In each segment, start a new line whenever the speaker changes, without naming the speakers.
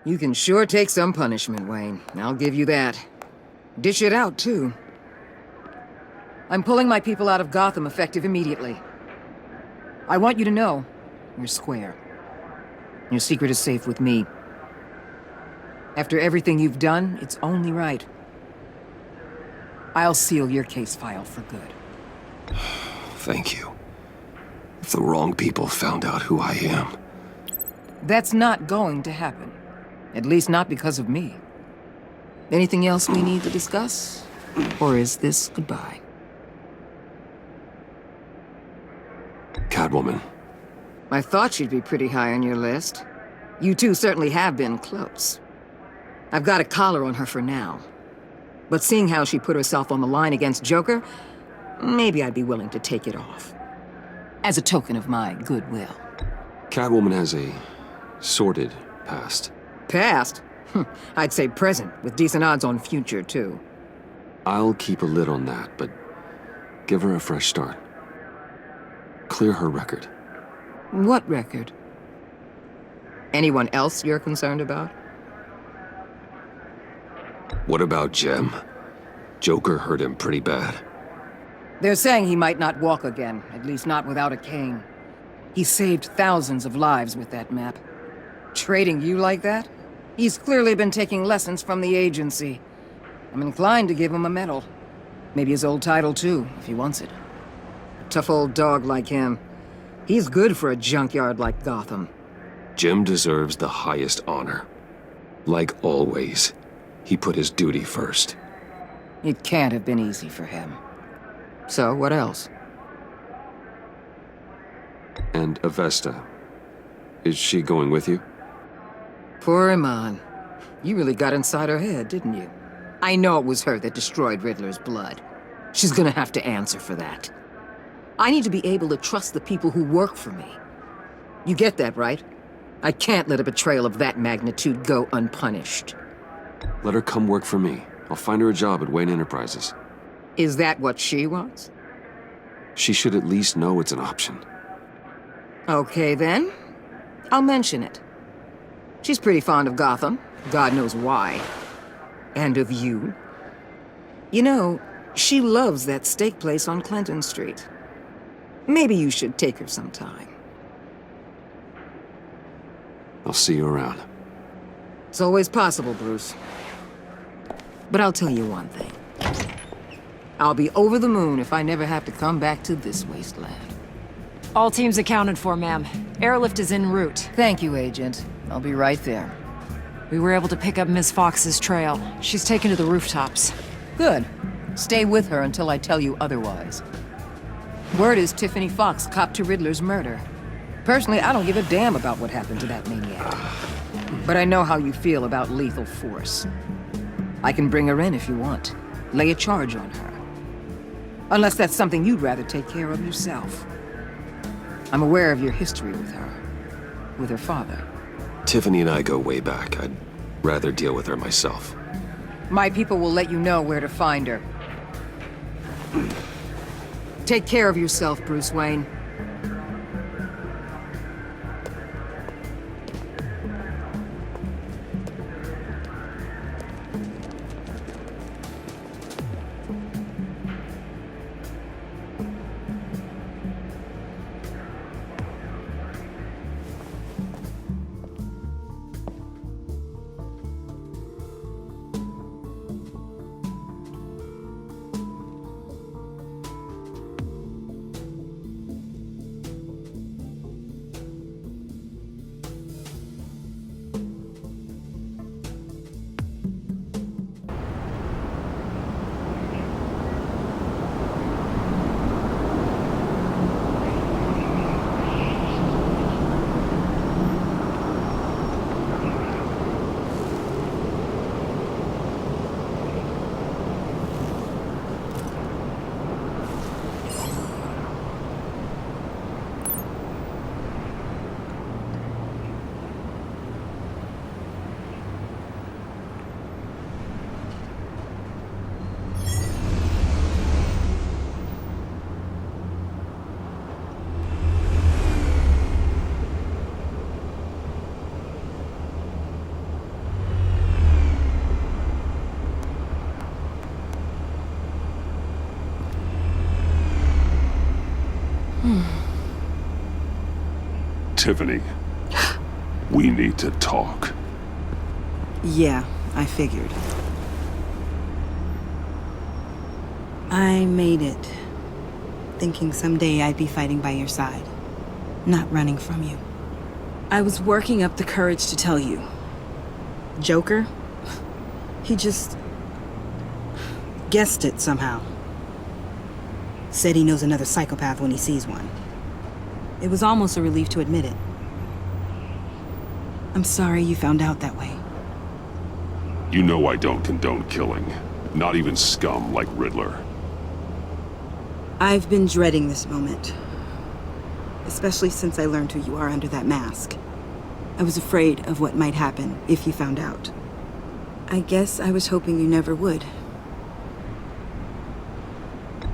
You can sure take some punishment, Wayne. I'll give you that. Dish it out, too. I'm pulling my people out of Gotham effective immediately. I want you to know, you're square. Your secret is safe with me. After everything you've done, it's only right. I'll seal your case file for good.
Thank you. If the wrong people found out who I am...
That's not going to happen. At least not because of me. Anything else we need to discuss? Or is this goodbye?
Catwoman.
I thought she'd be pretty high on your list. You two certainly have been close. I've got a collar on her for now. But seeing how she put herself on the line against Joker, maybe I'd be willing to take it off. As a token of my goodwill.
Catwoman has a sordid past.
Past? I'd say present, with decent odds on future, too.
I'll keep a lid on that, but give her a fresh start. Clear her record.
What record? Anyone else you're concerned about?
What about Jem? Joker hurt him pretty bad.
They're saying he might not walk again, at least not without a cane. He saved thousands of lives with that map. Trading you like that? He's clearly been taking lessons from the agency. I'm inclined to give him a medal. Maybe his old title too, if he wants it. A tough old dog like him. He's good for a junkyard like Gotham.
Jem deserves the highest honor. Like always, he put his duty first.
It can't have been easy for him. So, what else?
And Avesta. Is she going with you?
Poor Iman. You really got inside her head, didn't you? I know it was her that destroyed Riddler's blood. She's gonna have to answer for that. I need to be able to trust the people who work for me. You get that, right? I can't let a betrayal of that magnitude go unpunished.
Let her come work for me. I'll find her a job at Wayne Enterprises.
Is that what she wants?
She should at least know it's an option.
Okay, then. I'll mention it. She's pretty fond of Gotham. God knows why. And of you. You know, she loves that steak place on Clinton Street. Maybe you should take her sometime.
I'll see you around.
It's always possible, Bruce. But I'll tell you one thing. I'll be over the moon if I never have to come back to this wasteland.
All teams accounted for, ma'am. Airlift is en route.
Thank you, Agent. I'll be right there.
We were able to pick up Ms. Fox's trail. She's taken to the rooftops.
Good. Stay with her until I tell you otherwise. Word is Tiffany Fox copped to Riddler's murder. Personally, I don't give a damn about what happened to that maniac. But I know how you feel about lethal force. I can bring her in if you want. Lay a charge on her. Unless that's something you'd rather take care of yourself. I'm aware of your history with her. With her father.
Tiffany and I go way back. I'd rather deal with her myself.
My people will let you know where to find her. Take care of yourself, Bruce Wayne.
Tiffany, we need to talk.
Yeah, I figured. I made it, thinking someday I'd be fighting by your side, not running from you. I was working up the courage to tell you. Joker? He just guessed it somehow. Said he knows another psychopath when he sees one. It was almost a relief to admit it. I'm sorry you found out that way.
You know I don't condone killing. Not even scum like Riddler.
I've been dreading this moment. Especially since I learned who you are under that mask. I was afraid of what might happen if you found out. I guess I was hoping you never would.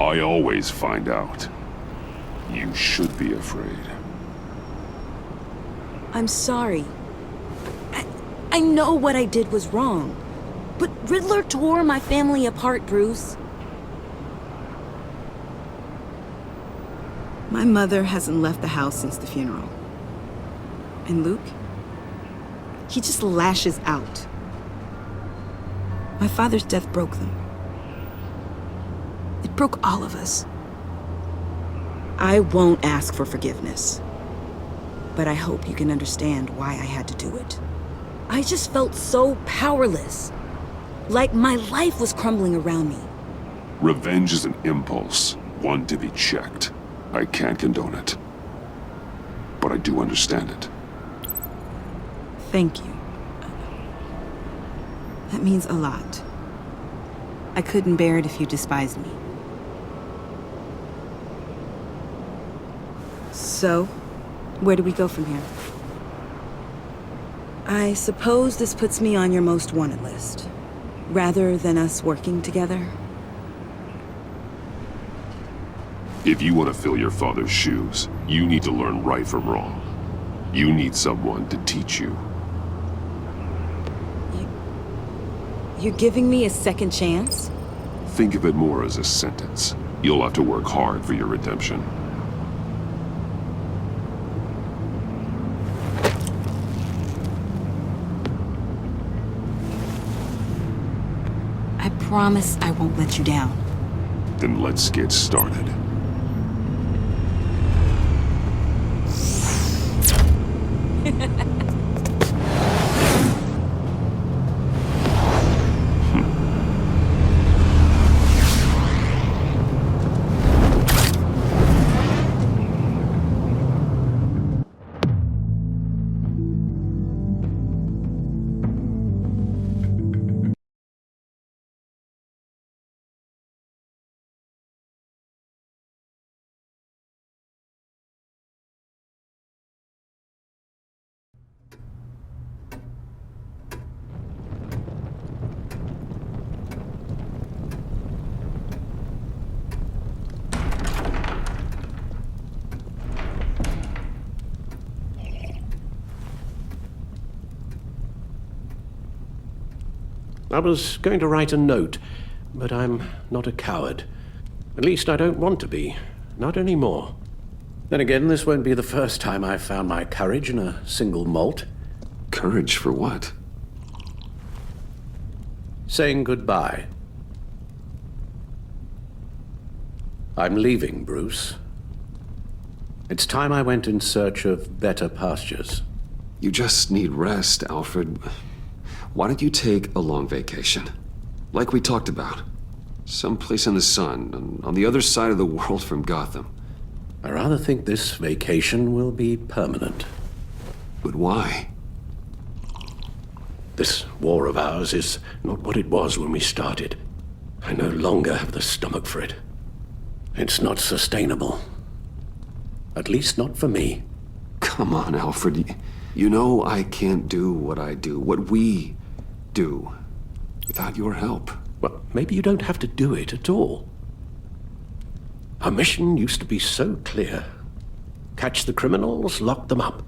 I always find out. You should be afraid.
I'm sorry. I know what I did was wrong. But Riddler tore my family apart, Bruce. My mother hasn't left the house since the funeral. And Luke? He just lashes out. My father's death broke them. It broke all of us. I won't ask for forgiveness. But I hope you can understand why I had to do it. I just felt so powerless. Like my life was crumbling around me.
Revenge is an impulse, one to be checked. I can't condone it. But I do understand it.
Thank you. That means a lot. I couldn't bear it if you despised me. So, where do we go from here? I suppose this puts me on your most wanted list, rather than us working together.
If you want to fill your father's shoes, you need to learn right from wrong. You need someone to teach you.
You're giving me a second chance?
Think of it more as a sentence. You'll have to work hard for your redemption.
I promise I won't let you down.
Then let's get started.
I was going to write a note, but I'm not a coward. At least I don't want to be. Not anymore. Then again, this won't be the first time I've found my courage in a single malt.
Courage for what?
Saying goodbye. I'm leaving, Bruce. It's time I went in search of better pastures.
You just need rest, Alfred. Why don't you take a long vacation? Like we talked about. Someplace in the sun, on the other side of the world from Gotham.
I rather think this vacation will be permanent.
But why?
This war of ours is not what it was when we started. I no longer have the stomach for it. It's not sustainable. At least not for me.
Come on, Alfred. You know I can't do what I do, what we do, without your help.
Well, maybe you don't have to do it at all. Our mission used to be so clear. Catch the criminals, lock them up.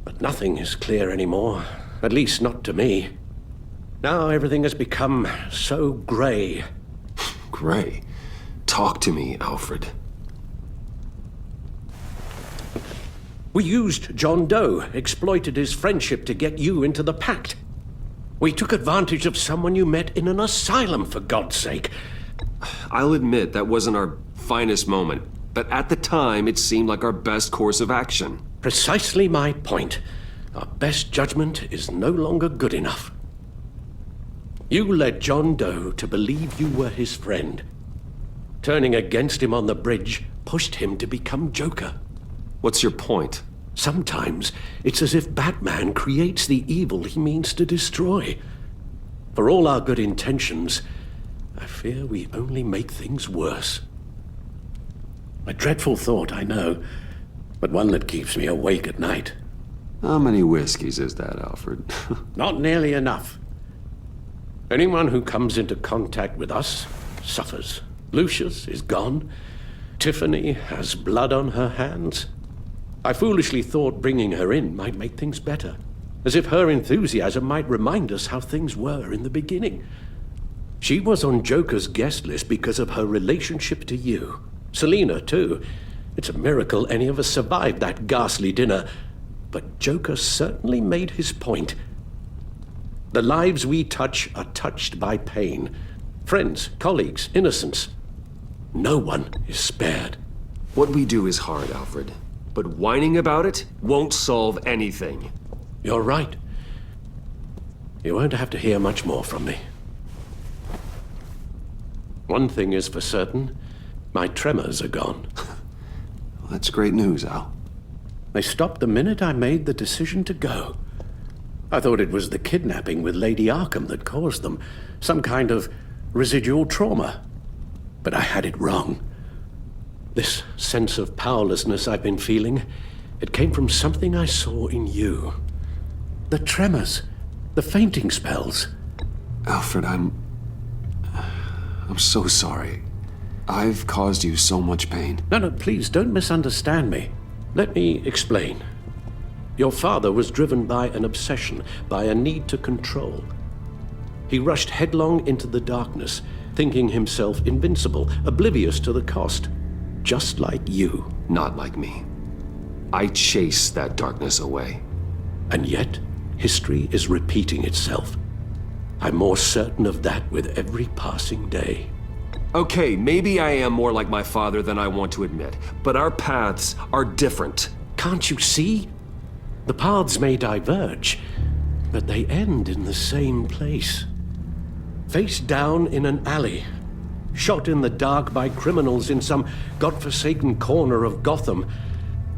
But nothing is clear anymore, at least not to me. Now everything has become so gray.
Gray? Talk to me, Alfred.
We used John Doe, exploited his friendship to get you into the pact. We took advantage of someone you met in an asylum, for God's sake.
I'll admit that wasn't our finest moment, but at the time it seemed like our best course of action.
Precisely my point. Our best judgment is no longer good enough. You led John Doe to believe you were his friend. Turning against him on the bridge pushed him to become Joker.
What's your point?
Sometimes it's as if Batman creates the evil he means to destroy. For all our good intentions, I fear we only make things worse. A dreadful thought, I know, but one that keeps me awake at night.
How many whiskeys is that, Alfred?
Not nearly enough. Anyone who comes into contact with us suffers. Lucius is gone. Tiffany has blood on her hands. I foolishly thought bringing her in might make things better, as if her enthusiasm might remind us how things were in the beginning. She was on Joker's guest list because of her relationship to you. Selina, too. It's a miracle any of us survived that ghastly dinner. But Joker certainly made his point. The lives we touch are touched by pain. Friends, colleagues, innocents. No one is spared.
What we do is hard, Alfred. But whining about it won't solve anything.
You're right. You won't have to hear much more from me. One thing is for certain. My tremors are gone.
Well, that's great news, Al.
They stopped the minute I made the decision to go. I thought it was the kidnapping with Lady Arkham that caused them. Some kind of residual trauma. But I had it wrong. This sense of powerlessness I've been feeling, it came from something I saw in you. The tremors, the fainting spells.
Alfred, I'm so sorry. I've caused you so much pain.
No, please don't misunderstand me. Let me explain. Your father was driven by an obsession, by a need to control. He rushed headlong into the darkness, thinking himself invincible, oblivious to the cost. Just like you.
Not like me. I chase that darkness away.
And yet, history is repeating itself. I'm more certain of that with every passing day.
Okay, maybe I am more like my father than I want to admit, but our paths are different.
Can't you see? The paths may diverge, but they end in the same place. Face down in an alley, shot in the dark by criminals in some godforsaken corner of Gotham.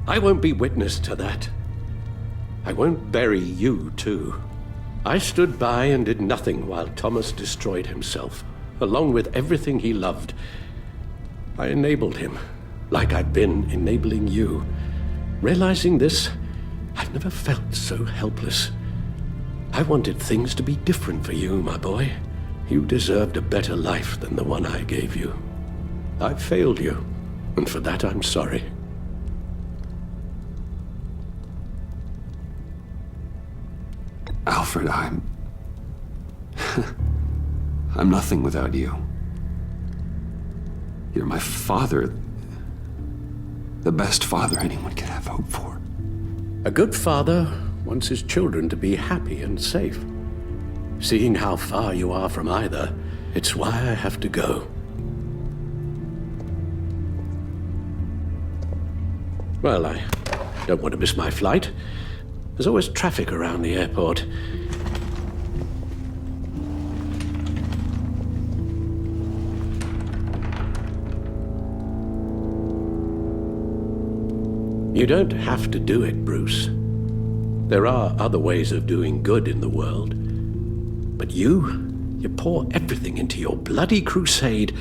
I won't be witness to that. I won't bury you, too. I stood by and did nothing while Thomas destroyed himself, along with everything he loved. I enabled him, like I'd been enabling you. Realizing this, I've never felt so helpless. I wanted things to be different for you, my boy. You deserved a better life than the one I gave you. I failed you, and for that I'm sorry.
Alfred, I'm nothing without you. You're my father. The best father anyone could have hope for.
A good father wants his children to be happy and safe. Seeing how far you are from either, it's why I have to go. Well, I don't want to miss my flight. There's always traffic around the airport. You don't have to do it, Bruce. There are other ways of doing good in the world. But you pour everything into your bloody crusade,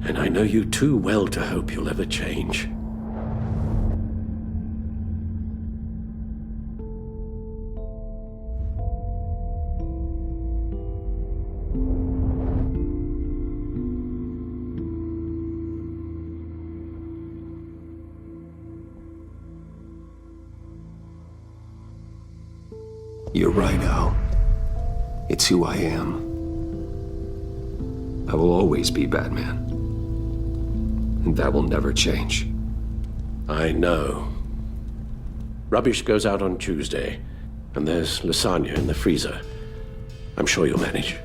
and I know you too well to hope you'll ever change.
You're right, Al. It's who I am. I will always be Batman. And that will never change.
I know. Rubbish goes out on Tuesday, and there's lasagna in the freezer. I'm sure you'll manage.